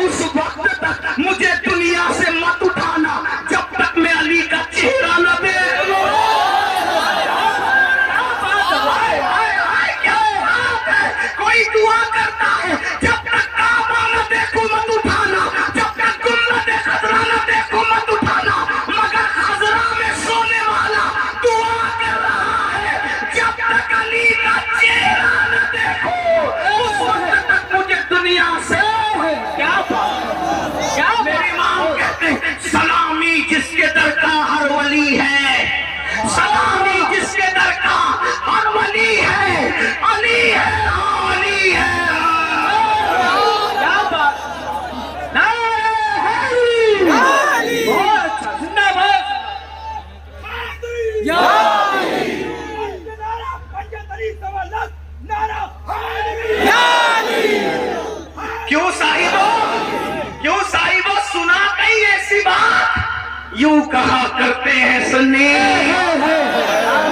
اس وقت تک مجھے دنیا سے مت اٹھانا جب تک میں علی کا چہرہ نہ دیکھ لوں۔ کوئی دعا کرتا ہے جب تک کعبہ نہ دیکھوں مت اٹھانا، جب تک گنبد خضرا نہ دیکھوں مت اٹھانا، مگر خضرا میں سونے والا دعا کر رہا ہے جب تک علی کا چہرہ نہ دیکھوں اس وقت تک مجھے دنیا سے کیا بات کیا میری ماں کہتے ہیں سلامی جس کے در کا ہر ولی ہے، سلامی جس کے در کا ہر ولی ہے، علی ہے علی ہے۔ کیا بات کیوں صاحبو سنا کہیں ایسی بات؟ یوں کہا کرتے ہیں سنی،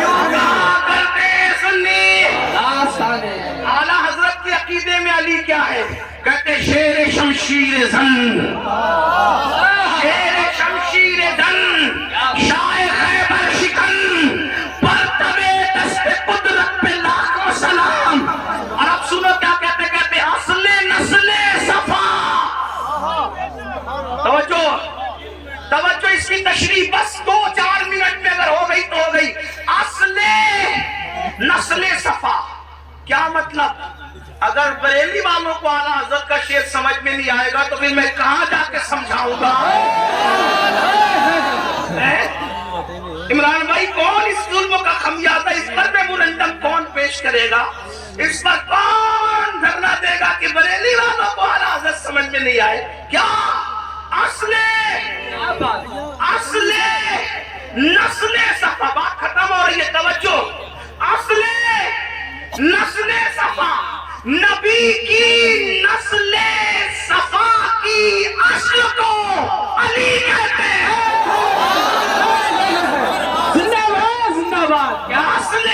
یوں کہا کرتے ہیں سنی۔ اعلیٰ حضرت کے عقیدے میں علی کیا ہے؟ کہتے شیر شمشیر زن، شیر شمشیر زن، شاہ خیبر شکن، پرتبے دست قدرت پہ لاکھوں سلام۔ اور اب سنو کیا کہتے کہتے اصل نسل صفا۔ توجہ اس کی تشریح بس 2-4 منٹ میں اگر ہو گئی تو ہو گئی۔ اصل نسل صفا کیا مطلب؟ اگر بریلی والوں کو اعلیٰ حضرت کا شعر سمجھ میں نہیں آئے گا تو پھر میں کہاں جا کے سمجھاؤں گا؟ عمران بھائی کون اس ظلم کا خمیازہ اس پر میں مرنڈم کون پیش کرے گا؟ اس پر کون دھرنا دے گا کہ بریلی والوں کو اعلیٰ حضرت سمجھ میں نہیں آئے؟ کیا اصل نسل صفا بات ختم ہو رہی ہے، توجہ۔ اصل نسل صفا، نبی کی نسل صفا کی اصل کو علی کہتے ہیں۔ زندہ باد۔ کیا اصل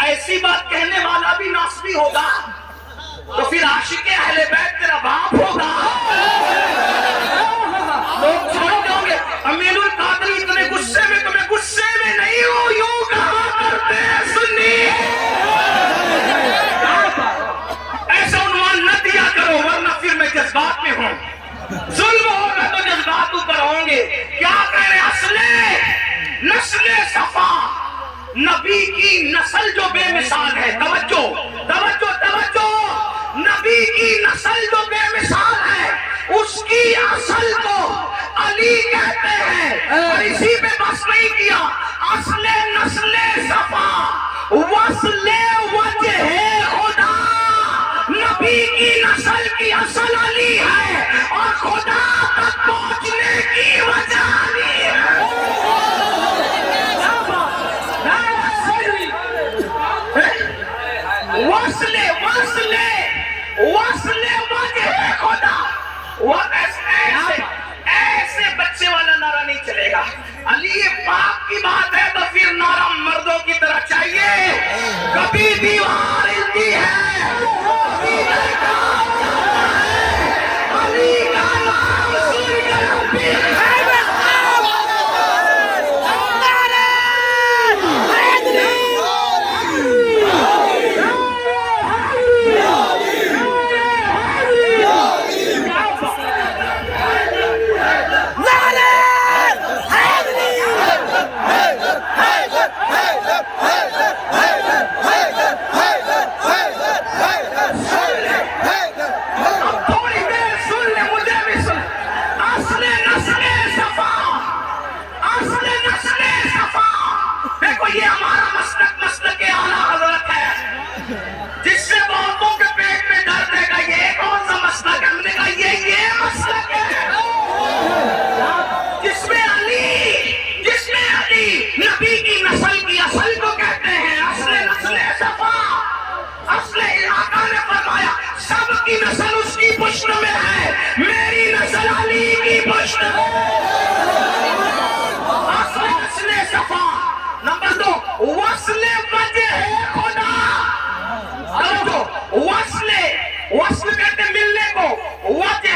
ایسی بات کہنے والا بھی ناصبی ہوگا تو پھر عاشق اہل بیت تیرا باپ ہوگا۔ لوگ چھوڑ دو گے امین القادری اتنے غصے میں، تمہیں غصے میں نہیں ہو، یوں کہا کرتے ہیں سنی۔ ایسا عنوان نہ دیا کرو ورنہ پھر میں جذبات میں ہوں، ظلم ہوگا تو جذبات اوپر ہوں گے۔ کیا کہہ رہے اصل نسل صفا، نبی کی نسل جو بے مثال ہے، توجہ توجہ توجہ، نبی کی نسل جو بے مثال ہے اس کی اصل کو علی کہتے ہیں۔ اور اسی پہ بس نہیں کیا، اصل نسل صفا وصل وجہ خدا، نبی کی نسل کی اصل علی ہے اور خدا تک پہنچنے کی وجہ علی ہے۔ وصل وجہ خدا، ایسے بچے والا نعرہ نہیں چلے گا۔ علی پاک کی بات ہے تو پھر نعرہ مردوں کی طرح چاہیے۔ کبھی دیوار ہلتی ہے، کبھی درگاہ جاتا ہے، علی کا نام سن کر پھر وصل کہتے ملنے کو، وجہ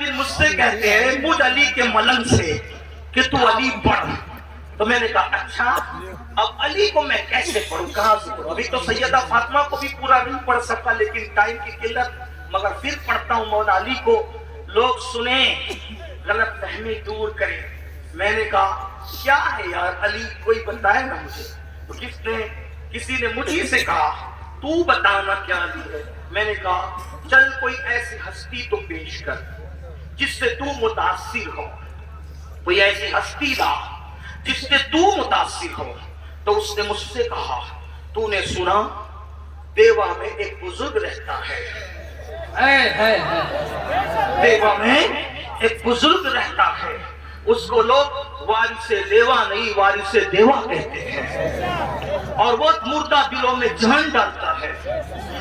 دین مجھ سے کہتے ہیں مجھ علی کے ملنگ سے کہ تو علی پڑھ. تو میں نے کہا اچھا اب علی کو میں کیسے پڑھوں, کہاں سے پڑھوں؟ ابھی تو سیدہ فاطمہ کو بھی پورا نہیں پڑھ سکتا لیکن ٹائم کی قلت, مگر پھر پڑھتا ہوں مولا علی کو, لوگ سنیں غلط فہمی دور کریں. میں نے کہا کیا ہے یار علی, کوئی بتائے نا مجھے. تو کسی نے مجھے سے کہا تو بتانا کیا علی ہے. میں نے کہا چل کوئی ایسی ہستی تو پیش کر جس سے تو متاثر ہو, کوئی ایسی ہستی لا جس سے تو متاثر ہو. تو اس نے مجھ سے کہا تو نے سنا دیوا میں ایک بزرگ رہتا ہے, دیوا میں ایک بزرگ رہتا ہے, اس کو لوگ وارث لیوا نہیں وارث دیوا کہتے ہیں, اور وہ مردہ دلوں میں جان ڈالتا ہے,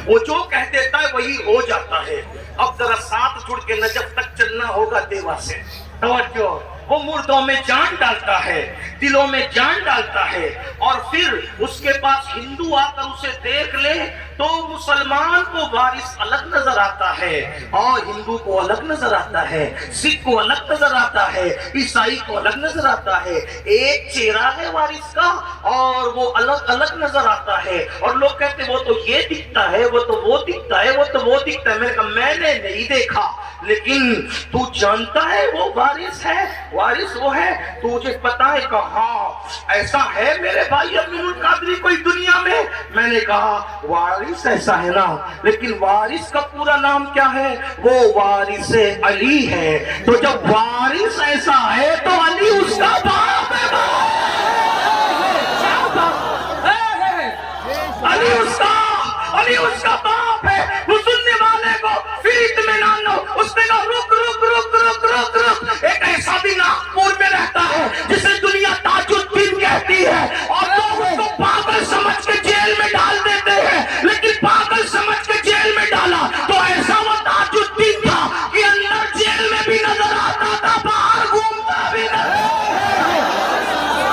وہ جو کہہ دیتا ہے وہی ہو جاتا ہے. اب ذرا ساتھ جڑ کے نجف تک چلنا ہوگا دیوا سے, توجہ. وہ مردوں میں جان ڈالتا ہے, دلوں میں جان ڈالتا ہے, اور پھر اس کے پاس ہندو آ کر اسے دیکھ لے تو مسلمان کو وارث الگ نظر آتا ہے اور ہندو کو الگ نظر آتا ہے, سکھ کو الگ نظر آتا ہے, عیسائی کو الگ نظر آتا ہے. ایک چہرہ ہے وارث کا اور وہ الگ الگ نظر آتا ہے, اور لوگ کہتے ہیں وہ تو یہ دکھتا ہے, وہ تو وہ دکھتا ہے, وہ تو وہ دکھتا ہے. میں نے کہا میں نے نہیں دیکھا لیکن تو جانتا ہے وہ وارث ہے, وارث وہ ہے, تجھے پتا ہے. کہا ایسا ہے میرے بھائی امین القادری کوئی دنیا میں. میں نے کہا وارث ایسا ہے نا, لیکن وارث کا پورا نام کیا ہے؟ وہ وارث علی ہے. تو جب وارث ایسا ہے تو علی اس کا باپ ہے, علی اس کا باپ ہے. وہ سننے والے کو پھر اطمینان ہو. اس نے کہا رک رک رک رک رک رک, ایک ایسا بھی ناگپور میں رہتا ہے جسے دنیا تاج الدین کہتی ہے, اور لوگ اس کو پاگل سمجھ کے جیل میں ڈال دیتے ہیں, لیکن پاگل سمجھ کے جیل میں ڈالا تو ایسا وہ تاج الدین تھا کہ اندر جیل میں بھی نظر آتا تھا, باہر گھومتا بھی نظر.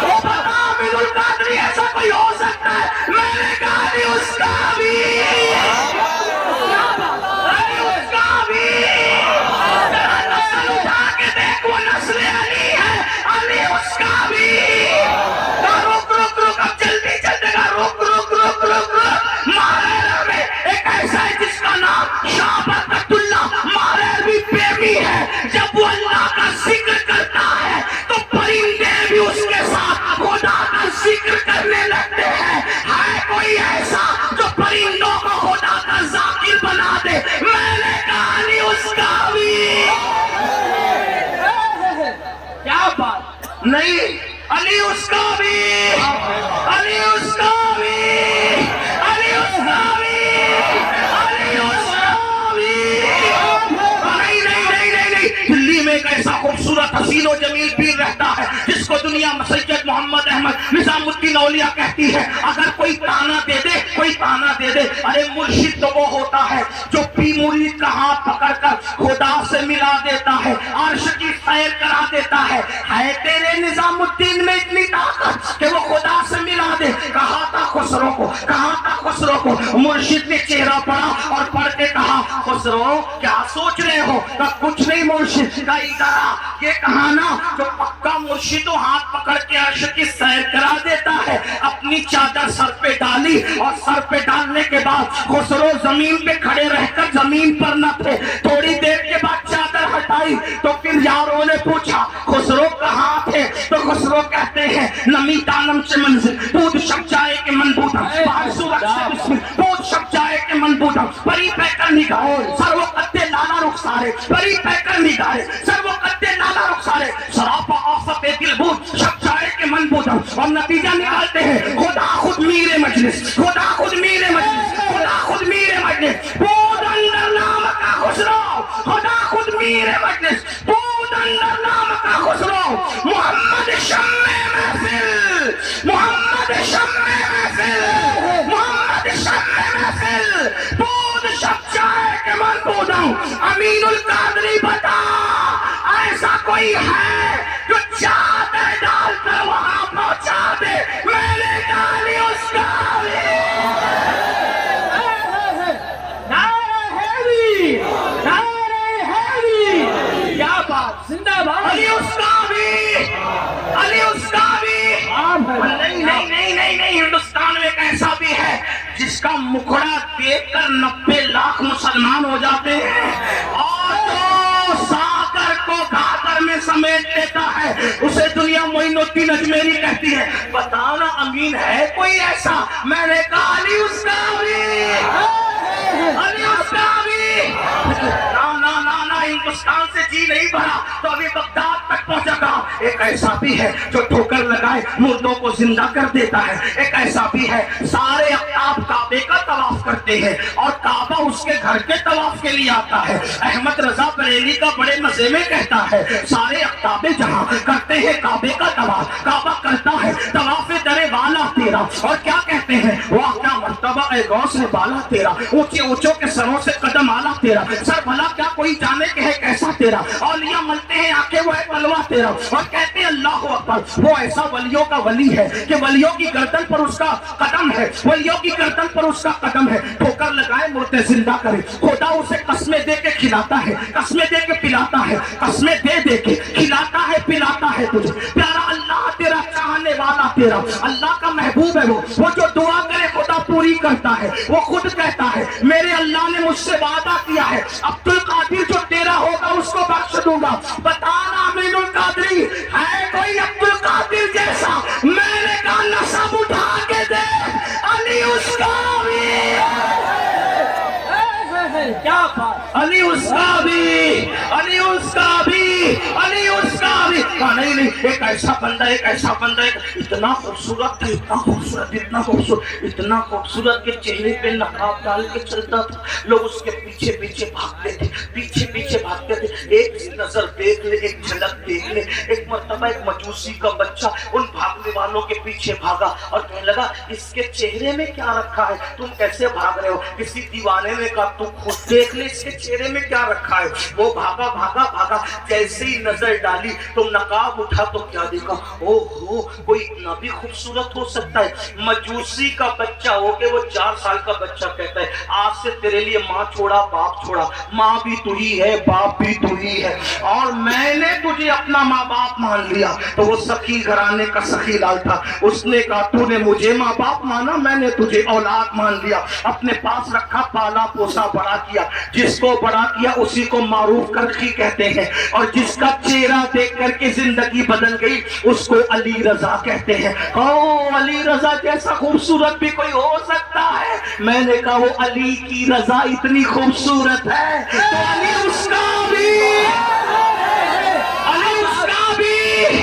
وہ بتا امین القادری ایسا کوئی ہو سکتا ہے؟ میں نے کہا نہیں اس کا بھی, وہ نسل علی ہے, علی اس کا بھی. رک رک رک, اب جلدی چلتے گا, رک رک رک رک رک. ماریر میں ایک ایسا ہے جس کا نام شاہ برکت اللہ ماریروی پریمی ہے. جب وہ اللہ کا ذکر کرتا ہے تو پرندے بھی اس کے ساتھ خدا کا ذکر کرنے لگتے ہیں. ہے کوئی ایسا جو پرندوں کو خدا کا ذاکر بنا دے؟ میں نے کہا علی اس کا بھی. کیا بات نہیں, علی اس کا بھی, علی اس کا بھی, علی اس کا بھی, علی اس کا بھی. نہیں نہیں نہیں نہیں نہیں, دلی میں ایک ایسا خوبصورت حسین و جمیل پیر رہتا ہے جس کو دنیا سید محمد احمد نظام الدین اولیاء کہتی ہے. اگر کوئی تانا دے دے, کوئی تانا دے دے, ارے مرشد تو وہ ہوتا ہے جو پی مرید کا ہاتھ پکڑ کر خدا سے ملا دیتا ہے, عرش کی سیر کرا دیتا ہے. ہے تیرے نظام الدین میں اتنی طاقت کہ وہ خدا سے ملا دے؟ کہا تھا خسرو کو, کہا تھا خسرو کو. مرشد نے چہرہ پڑھا اور پڑھ کے کہا خسرو کیا سوچ رہے ہو؟ کہا کچھ نہیں مرشد. کہا ادھر آ, یہ کہانا جو پکا مرشد و ہاتھ پکڑ کے عرش کی سیر کرا دیتا ہے. اپنی چادر سر پہ ڈالی اور سر پہ ڈالنے کے بعد خسرو زمین پہ کھڑے رہ کر زمین پر نہ تھے. تھوڑی دیر کے بعد چادر ہٹائی تو پھر یاروں نے پوچھا خسرو کہاں تھے؟ تو خسرو کہتے ہیں نمی تانم سے منزل پود شب جائے کے من بودم, بارسو وقت سے بسم پود شب جائے کے من بودم. پری پہ کر نگاہ سر وہ قدے لالا رخسارے, پری پہ کر نگاہ سر وہ قدے لالا رخسارے. سراپا آفت دل بود شب جائے کے من بودم. اور نتیجہ نکالتے ہیں خدا خود میر مجلس, خدا خود میر مجلس, خدا خود میر مجلس. بود اندر نام کا خسرو, خدا خود میر مجلس. بود اندر نام کا خسرو. محمد شمع محفل, محمد شمع محفل, محمد شمع محفل. بود شب جائے کہ من بودم. امین القادری بتا ایسا کوئی ہے جو چادر ڈال کر وہاں پہنچا دے؟ میں نے ڈالی اس کا بھی. نعرہ حیدری, نعرہ علی اس کا بھی، علی اس کا بھی۔ نہیں نہیں نہیں نہیں نہیں، ہندوستان میں ایک ایسا بھی ہے جس کا مکھڑا دیکھ کر 90 لاکھ مسلمان ہو جاتے ہیں، اور جو ساکر کو گھاگر میں سمیٹ لیتا ہے اسے دنیا معین الدین اجمیری کہتی ہے۔ بتانا امین ہے کوئی ایسا؟ میں نے کہا علی اس کا بھی، علی اس کا بھی۔ ہندوستان سے جی نہیں بھرا تو ابھی بغداد تک پہنچا گا۔ ایک ایسا بھی ہے جو ٹھوکر لگائے مردوں کو زندہ کر دیتا ہے، ایک ایسا بھی ہے سارے اقطاب کعبے کا طواف کرتے ہیں اور کعبہ اس کے گھر کے طواف کے لیے آتا ہے۔ احمد رضا بریلی کا بڑے مزے میں کہتا ہے سارے اقطاب جہاں کرتے ہیں کعبے کا طواف، کعبہ کرتا ہے طواف در والا تیرا، اور کیا کہتے ہیں واہ کیا مرتبہ اے غوث ہے بالا تیرا، اونچے اونچوں کے سروں سے قدم آلہ تیرا، سر بھلا کیا کوئی جانے کہ ہے کیسا تیرا، اولیاء ملتے ہیں آنکھیں وہ ہے بلوا تیرا، اور کہتے ہیں اللہ اکبر۔ وہ ایسا ولیوں کا ولی ہے کہ ولیوں کی گردن پر اس کا قدم ہے، ولیوں کی گردن پر اس کا قدم ہے، ٹھوکر لگائے مردے زندہ کرے، خدا اسے قسمیں دے کے کھلاتا ہے، قسمیں دے کے پلاتا ہے، قسمیں دے دے کے کھلاتا ہے پلاتا ہے تجھے پیارا اللہ تیرا، چاہنے والا تیرا، اللہ کا محبوب ہے وہ جو دعا کرے خدا پوری کرتا ہے۔ وہ خود کہتا ہے میرے اللہ نے مجھ سے وعدہ کیا ہے عبد القادر جو تیرا ہوگا اس کو بخش دوں گا۔ بتانا امین القادری ہے کوئی عبد القادر جیسا؟ میں نے کہا نسب اٹھا کے دے علی اس کا بھی، کیا بات، علی اس کا بھی، علی اس کا بھی، علی اس کا بھی۔ نہیں نہیں، ایک ایسا بندہ، ایک ایسا بندہ اتنا خوبصورت تھا، اتنا خوبصورت، اتنا خوبصورت، اتنا خوبصورت کہ چہرے پہ نقاب ڈال کے چلتا تھا، لوگ اس کے پیچھے پیچھے بھاگتے تھے، پیچھے پیچھے بھاگتے تھے، ایک نظر دیکھ لے، ایک جھلک دیکھ لے۔ ایک مرتبہ ایک مجوسی کا بچہ ان بھاگنے والوں کے پیچھے بھاگا اور کہنے لگا اس کے چہرے میں کیا رکھا ہے، تم کیسے بھاگ رہے ہو؟ کسی دیوانے نے کہا تو خود دیکھ لے اس کے چہرے میں کیا رکھا ہے۔ وہ بھاگا بھاگا بھاگا، جیسے ہی نظر ڈالی تو نقاب اٹھا تو کیا دیکھا، او ہو کوئی اتنا بھی خوبصورت ہو سکتا ہے؟ مجوسی کا بچہ ہو کے وہ 4 سال کا بچہ کہتا ہے آج سے تیرے لیے ماں چھوڑا باپ چھوڑا، ماں بھی تو ہی ہے باپ بھی تو ہی ہے، اور میں نے تجھے اپنا ماں باپ مان لیا۔ تو وہ سخی گھرانے کا سخی لال تھا، اس نے کہا تو نے مجھے ماں باپ مانا، میں نے تجھے اولاد مان لیا، اپنے پاس رکھا پالا پوسا بڑا کیا، جس کو بڑا کیا اسی کو معروف کرخی کہتے ہیں، اور جس کا چہرہ دیکھ کر کے زندگی بدل گئی اس کو علی رضا کہتے ہیں۔ علی رضا جیسا خوبصورت بھی کوئی ہو سکتا ہے؟ میں نے کہا وہ علی کی رضا اتنی خوبصورت ہے تو علی اس کا بھی، علی اس کا بھی۔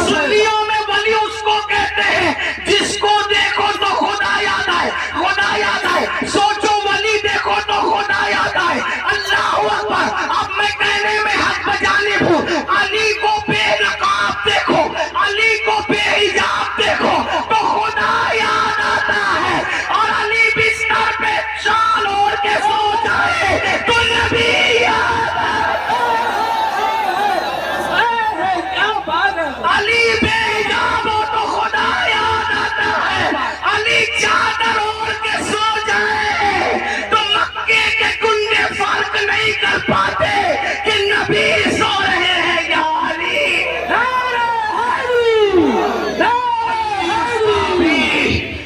سنیوں میں ولی اس کو کہتے ہیں جس کو دیکھو تو خدا یاد آئے، خدا یاد آئے، سوچو ولی دیکھو تو خدا یاد آئے۔ اللہ اکبر۔ اب میں کہنے میں حق بجانب ہوں، علی کو بے نقاب دیکھو، علی کو بے حجاب دیکھو تو خدا یاد آتا ہے، اور علی بستر پہ شال اوڑھ کے سو جائے تو نبی یاد آتا ہے۔ کیا بات ہے، علی بے حجاب ہو تو خدا یاد آتا ہے، علی چادر اوڑھ کے سو جائے تو مکے کے کنڈے فرق نہیں کر پاتے کہ نبی سو رہے ہیں یا علی۔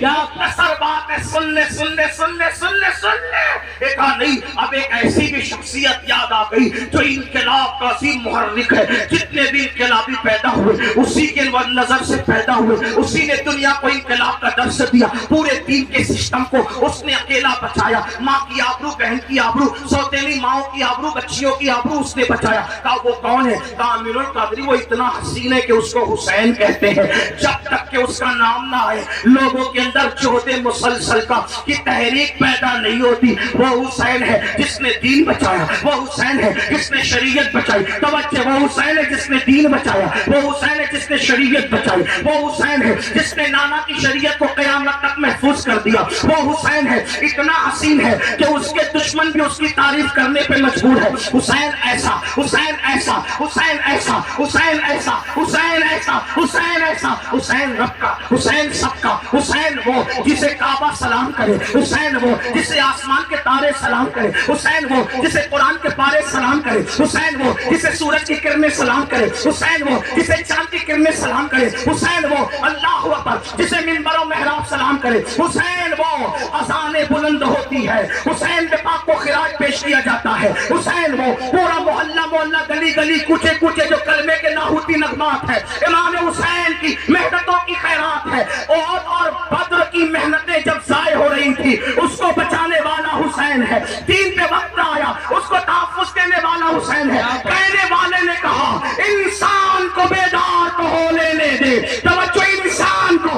کیا قصر بات ہے، سن لے سن لے سن لے سن لے سن لے۔ ایک نہیں، اب ایک ایسی بھی شخصیت یاد آ گئی جو انقلاب کا عظیم محرک ہے، جتنے بھی انقلابی پیدا ہوئے اسی کے نظر سے پیدا ہوئے، اسی نے دنیا کو انقلاب کا درس دیا، پورے دین کے سسٹم کو اس نے اکیلا بچایا، ماں کی آبرو، بہن کی آبرو، سوتیلی ماؤں کی آبرو، بچیوں کی آبرو اس نے بچایا۔ کہا وہ کون ہے؟ کہا امین القادری وہ اتنا حسین ہے کہ اس کو حسین کہتے ہیں، جب تک کہ اس کا نام نہ آئے لوگوں کے اندر جہد مسلسل کا کی تحریک پیدا نہیں ہوتی۔ وہ حسین ہے جس نے دین بچایا، وہ حسین ہے جس نے شریعت بچائی، توجہ، وہ حسین ہے جس نے دین بچایا، وہ حسین ہے جس نے شریعت بچائی، وہ حسین ہے جس نے نانا کی شریعت کو قیامت تک محفوظ کر دیا، وہ حسین ہے اتنا حسین ہے کہ اس کے دشمن بھی اس کی تعریف کرنے پہ مجبور ہے۔ حسین ایسا، حسین ایسا، حسین ایسا، حسین ایسا، حسین ایسا، حسین ایسا، حسین رب کا، حسین سب کا، حسین وہ جسے کعبہ سلام کرے، حسین وہ جسے آسمان کے تاج تارے سلام کرے، حسین وہ جسے قرآن کے پارے سلام کرے، حسین وہ جسے سورج کی کرنیں سلام کرے، حسین وہ جسے چاند کی کرنیں سلام کرے، حسین وہ اللہ اکبر جسے منبر و محراب سلام کرے، حسین وہ اذان بلند ہوتی ہے، حسین پہ پاک کو خراج پیش کیا جاتا ہے، حسین وہ پورا محلہ محلہ گلی گلی کوچے کوچے جو کلمے کے لاہوتی نغمات ہے، امام حسین کی محنتوں کی خیرات ہے، اور بدر کی محنتیں جب ضائع ہو رہی تھی اس کو بچانے والا حسین ہے، دین پہ وقت آیا اس کو تحفظ دینے والا حسین ہے، کہنے والے نے کہا انسان کو بیدار تو ہو لینے دے، توجہ انسان کو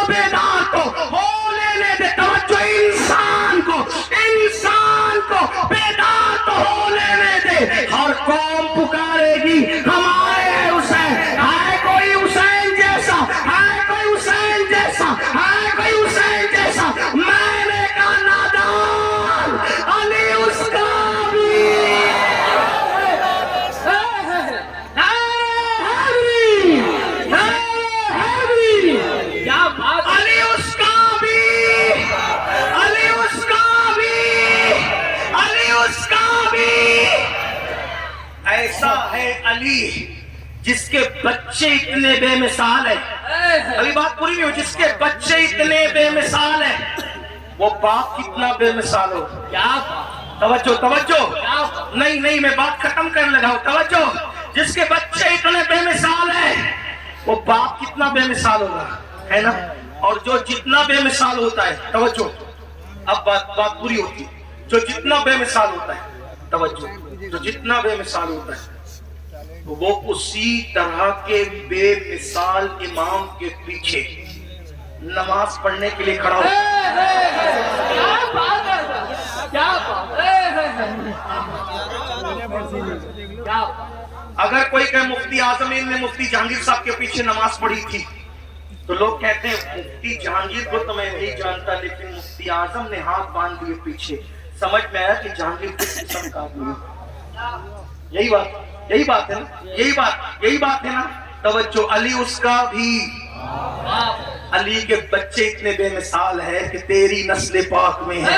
بیدار تو ہو لینے دے، توجہ انسان کو بیدار تو ہو لینے دے، ہر قوم پکارے گی ہمارے حسین، ہے کوئی حسین جیسا، ہے کوئی حسین جیسا، ہے کوئی حسین جیسا، میں نے کہا نادان علی اس کا بھی علی اس کا بھی علی اس کا بھی علی اس کا بھی ایسا ہے علی جس کے بچے اتنے بے مثال ہیں، ابھی بات پوری نہیں ہو، جس کے بچے اتنے بے مثال ہیں وہ باپ کتنا بے مثال ہو، کیا توجہ نہیں میں بات ختم کرنے لگا ہوں، توجہ جس کے بچے اتنے بے مثال ہیں وہ باپ کتنا بے مثال ہوگا، ہے نا، اور جو جتنا بے مثال ہوتا ہے، توجہ اب بات پوری ہوتی ہے، جو جتنا بے مثال ہوتا ہے، توجہ جو جتنا بے مثال ہوتا ہے وہ اسی طرح کے بے مثال امام کے پیچھے نماز پڑھنے کے لیے کھڑا ہوتا ہے۔ اگر کوئی کہ مفتی اعظم نے مفتی جہانگیر صاحب کے پیچھے نماز پڑھی تھی تو لوگ کہتے ہیں مفتی جہانگیر کو تو میں نہیں جانتا لیکن مفتی اعظم نے ہاتھ باندھ دیے پیچھے، سمجھ میں آیا کہ جہانگیر کس قسم کا آدمی ہے۔ یہی بات ہے نا، یہی بات ہے نا، توجہ علی اس کا بھی، علی کے بچے اتنے بے مثال ہے کہ تیری نسل پاک میں ہے،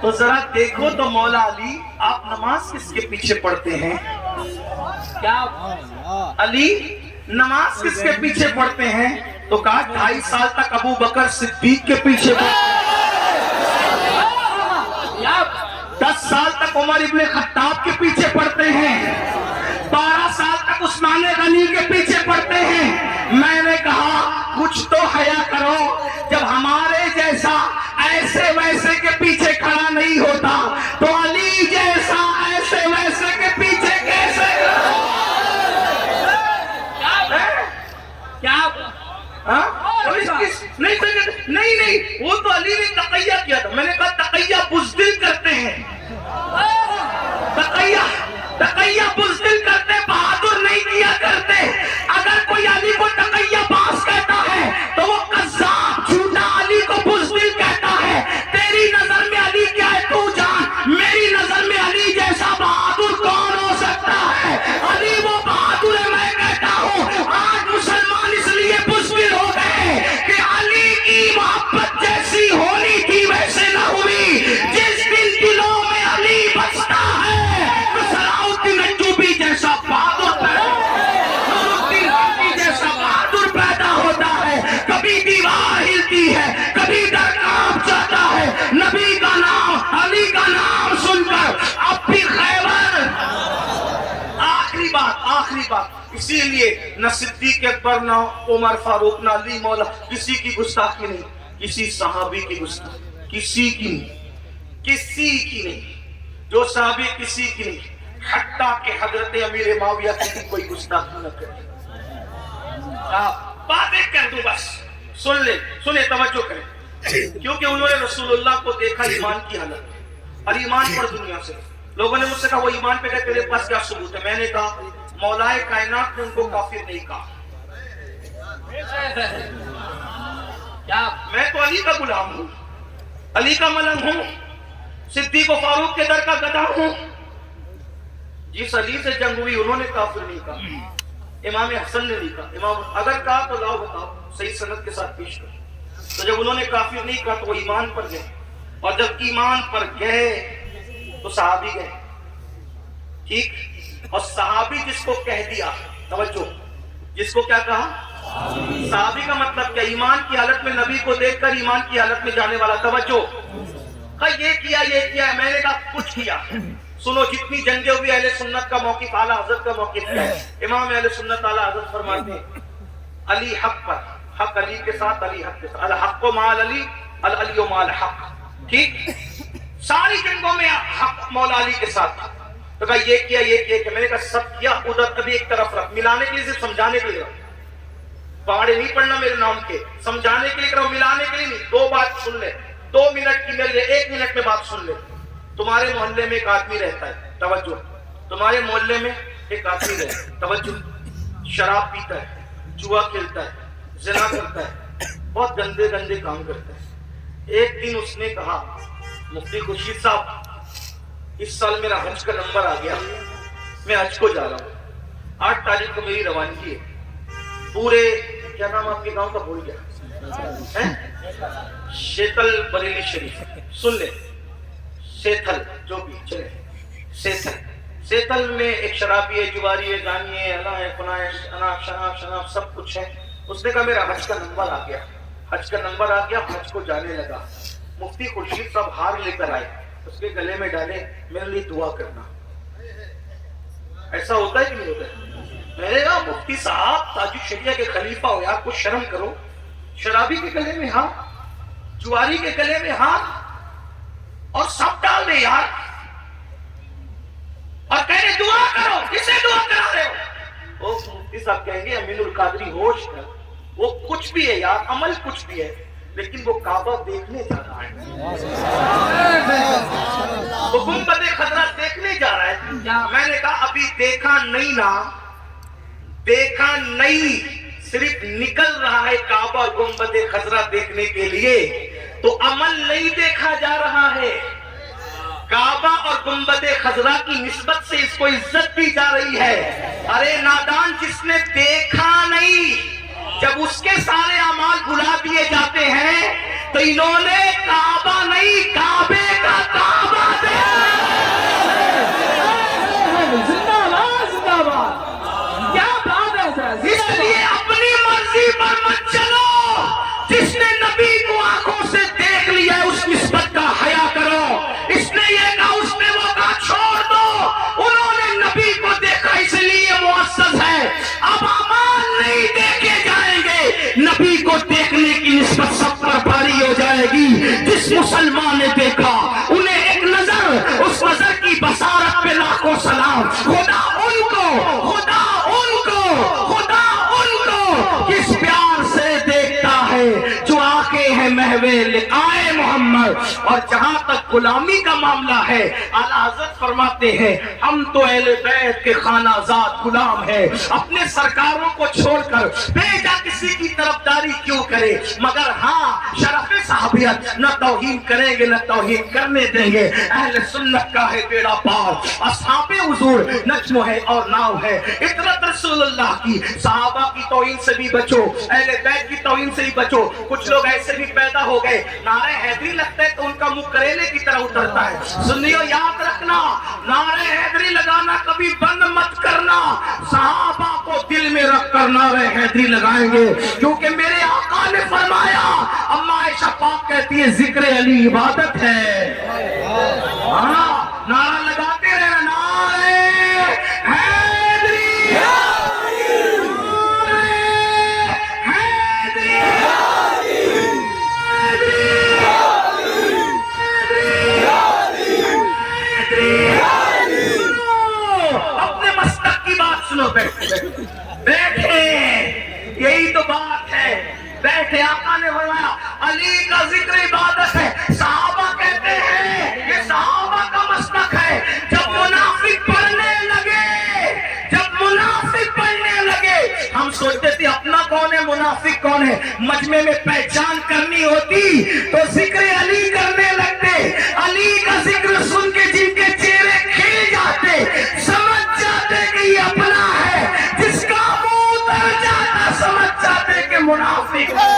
تو ذرا دیکھو تو مولا علی آپ نماز کس کے پیچھے پڑھتے ہیں، کیا علی نماز کس کے پیچھے پڑھتے ہیں، تو کہا 2.5 سال تک ابو بکر صدیق کے پیچھے پڑھتے ہیں، 10 سال تک عمر ابن خطاب کے پیچھے پڑھتے ہیں، 12 سال تک عثمان غنی کے پیچھے پڑھتے ہیں۔ میں نے کہا کچھ تو حیا کرو، جب ہمارے جیسا ایسے ویسے کے پیچھے کھڑا نہیں ہوتا تو علی جیسا ایسے ویسے کے پیچھے کیسے نہیں وہ تو علی نے تقیہ کیا تھا، میں نے کہا تقیہ بزدل کرتے ہیں، تقیہ بزدل کرتے، بہادر نہیں کیا کرتے۔ اگر کوئی علی کو تقیہ باز کہتا ہے تو وہ قذاب جھوٹا علی کو بزدل کہتا ہے۔ تیری نظر میں علی کیا ہے تو جان، میری نظر میں علی جیسا بہادر کون ہو سکتا ہے؟ علی وہ بہادر ہے، میں کہتا ہوں آج مسلمان اس لیے بزدل ہو گئے کہ علی کی محبت جیسی ہونی تھی ویسے نہ ہوئی۔ جس دن دلوں میں علی بستا ہے تو صلاح الدین جیسا بہادر پیدا ہوتا ہے، کبھی دیوار ہلتی ہے، کبھی در کانپ جاتا ہے، نبی کا نام علی کا نام سن کر اب بھی خیبر۔ آخری بات اسی لیے نہ صدیق اکبر نہ عمر فاروق نہ علی مولا کسی کی گستاخی نہیں، کسی صحابی کی گستاخی کسی کی نہیں، جو صحابی کسی کی نہیں، حتیٰ کہ حضرت امیر معاویہ کی کوئی گستاخی نہ کرے۔ بات ایک کہہ دوں بس، سنیں توجہ کریں، کیونکہ انہوں نے رسول اللہ کو دیکھا ایمان کی حالت اور ایمان پر دنیا سے، لوگوں نے مجھ سے کہا وہ ایمان پہ گئے تیرے پاس کیا ثبوت ہے؟ میں نے کہا مولا کائنات نے ان کو کافر نہیں کہا، میں تو علی کا غلام ہوں، علی کا ملنگ ہوں، صدیق و فاروق کے در کا گدھا ہوں۔ جس علی سے جنگ ہوئی انہوں نے کافر نہیں کہا، امام حسن نے نہیں کہا، امام اگر کہا تو لاؤ بتاؤ، صحیح سند کے ساتھ پیش کرو۔ تو جب انہوں نے کافر نہیں کہا تو وہ ایمان پر گئے، اور جب ایمان پر گئے تو صحابی گئے، ٹھیک؟ اور صحابی جس کو کہہ دیا، توجہ، جس کو کیا کہا؟ صحابی کا مطلب کیا؟ ایمان کی حالت میں نبی کو دیکھ کر ایمان کی حالت میں جانے والا، توجہ، یہ کیا، میں نے کہا کچھ کیا۔ سنو، جتنی جنگیں ہوئی اہل سنت کا موقف اعلیٰ حضرت کا موقف ہے۔ امام اہل سنت اعلیٰ حضرت فرماتے ہیں علی حق پر، حق علی کے ساتھ، علی حق کے ساتھ، الحق مع علی، العلی مع الحق، ٹھیک؟ ساری جنگوں میں حق مولا علی کے ساتھ تھا۔ تو کہا یہ کیا کہ میں نے کہا سب کیا، ادھر ابھی ایک طرف رکھ، ملانے کے لیے صرف سمجھانے کے لیے، پہاڑے نہیں پڑھنا میرے نام کے، سمجھانے کے لیے کرو، ملانے کے لیے نہیں۔ دو بات سن لے، 2 منٹ کی میرے 1 منٹ میں بات سن لے۔ تمہارے محلے میں ایک آدمی رہتا ہے، توجہ، تمہارے محلے میں ایک آدمی رہتا ہے، توجہ، شراب پیتا ہے، جوا کھیلتا ہے، زنا کرتا ہے، بہت گندے گندے کام کرتا ہے۔ ایک دن اس نے کہا مفتی خورشید صاحب اس سال میرا حج کا نمبر آ گیا، میں حج کو جا رہا ہوں، 8 تاریخ کو میری روانگی ہے، پورے کیا نام آپ کے گاؤں کا بھول گیا، شیتل بریلی شریف، سن لے، سیتھل جو بھی چلے، سیتھل میں ایک شرابی ہے، جواری ہے، زانی ہے، انا ہے، فنا ہے، شناب سب کچھ ہے۔ اس نے کہا میرا حج کا نمبر آ گیا، حج کا نمبر آ گیا، حج کو جانے لگا۔ مفتی خورشید صاحب ہار لے کر آئے، اس کے گلے میں ڈالے، میرے لیے دعا کرنا۔ ایسا ہوتا ہے کہ نہیں ہوتا ہے؟ میں نے کہا مفتی صاحب تاج الشریعہ کے خلیفہ ہو یار، کچھ شرم کرو، شرابی کے گلے میں ہاتھ، جواری کے گلے میں ہاتھ، اور سب ڈال دے یار، اور کہہ رہے دعا کرو، کسے دعا کرا رہے ہو؟ وہ مفتی صاحب کہیں گے امین القادری ہوش کر، وہ کچھ بھی ہے یار، عمل کچھ بھی ہے، لیکن وہ کعبہ دیکھنے جا رہا ہے، وہ گنبد خضرا دیکھنے جا رہا ہے۔ میں نے کہا ابھی دیکھا نہیں نا، دیکھا نہیں، صرف نکل رہا ہے کعبہ اور گنبد خضرا دیکھنے کے لیے، تو عمل نہیں دیکھا جا رہا ہے۔ کعبہ اور گنبد خضرا کی نسبت سے اس کو عزت دی جا رہی ہے۔ ارے نادان، جس نے دیکھا نہیں، جب اس کے سارے اعمال بھلا دیے جاتے ہیں تو انہوں نے کعبہ نہیں، کعبے کا کعبہ اس لیے اپنی مرضی پر مت چلو، جس نے نبی کو آنکھوں سے دیکھ لیا ہے اس نسبت کا حیا کرو۔ اس نے یہ کہا، اس نے وہ کہا، چھوڑ دو، انہوں نے نبی کو دیکھا اس لیے معزز ہے۔ اب اعمال نہیں دیکھے جائیں گے، نبی کو دیکھنے کی نسبت سب پر بھاری ہو جائے گی۔ جس مسلمان نے دیکھا انہیں ایک نظر، اس نظر کی بصارت پہ لاکھوں سلام۔ خدا ان کو، خدا ان کو، خدا ان کو کس پیار سے دیکھتا ہے جو آنکھیں ہیں محوے لقائے محمد۔ اور جہاں تک غلامی کا معاملہ ہے، اعلیٰ حضرت فرماتے ہیں ہم تو اہل بیت کے خانہ زاد غلام ہیں، اپنے سرکاروں کو چھوڑ کر بیجا کسی کی طرفداری کیوں کرے، مگر ہاں شرف صحابیت نہ توہین کریں گے نہ توہین کرنے دیں گے۔ اہل سنت کا ہے بیڑا پار، اصحاب حضور نجم ہے اور ناؤ ہے، اطرت رسول اللہ کی، صحابہ کی توہین سے بھی بچو، اہل بیت کی توہین سے بھی بچو۔ کچھ لوگ ایسے بھی پیدا ہو گئے، نعرہ حیدری لگتا ہے تو ان کا منہ کریلے کی طرح اترتا ہے۔ سنیو یاد رکھنا، نعرہ حیدری لگانا کبھی بند مت کرنا، صحابہ کو دل میں رکھ کر نعرہ حیدری لگائیں گے، کیونکہ میرے آقا نے فرمایا، اماں عائشہ پاک کہتی ہے ذکر علی عبادت ہے۔ ہاں، نعرہ لگاتے رہنا، نعرہ حیدری، اپنے مسلک کی بات سنو، بیٹھے، یہی تو بات ہے، بیٹھے۔ آقا نے فرمایا علی کا ذکر عبادت ہے۔ صحابہ کہتے ہیں یہ صحابہ کا مسلک ہے۔ جب منافق پڑھنے لگے، جب منافق پڑھنے لگے، ہم سوچتے تھے اپنا کون ہے منافق کون ہے، مجمع میں پہچان کرنی ہوتی تو ذکر علی کرنے لگتے۔ علی کا ذکر سن کے جن کے چہرے کھل جاتے، سمجھ جاتے کہ یہ اپنا ہے، جس کا منہ اتر جاتا سمجھ جاتے کہ منافق ہے۔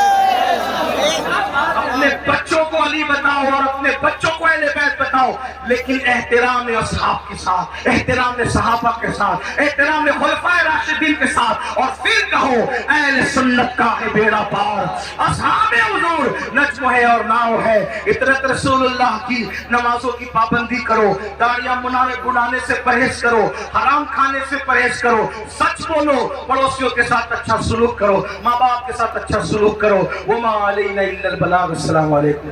بچوں کو اہل بیت بتاؤ، لیکن احترام اصحاب کے ساتھ، احترام صحابہ کے ساتھ، احترام خلفائے راشدین کے ساتھ، اور پھر کہو اہل سنت کا ہے بیڑا پار، اصحاب حضور نجم ہے اور ناؤ ہے۔ اطرت رسول اللہ کی نمازوں کی پابندی کرو، داڑیاں بنانے سے پرہیز کرو، حرام کھانے سے پرہیز کرو، سچ بولو، پڑوسیوں کے ساتھ اچھا سلوک کرو، ماں باپ کے ساتھ اچھا سلوک کرو۔ وما علینا الا البلاغ۔ السلام علیکم۔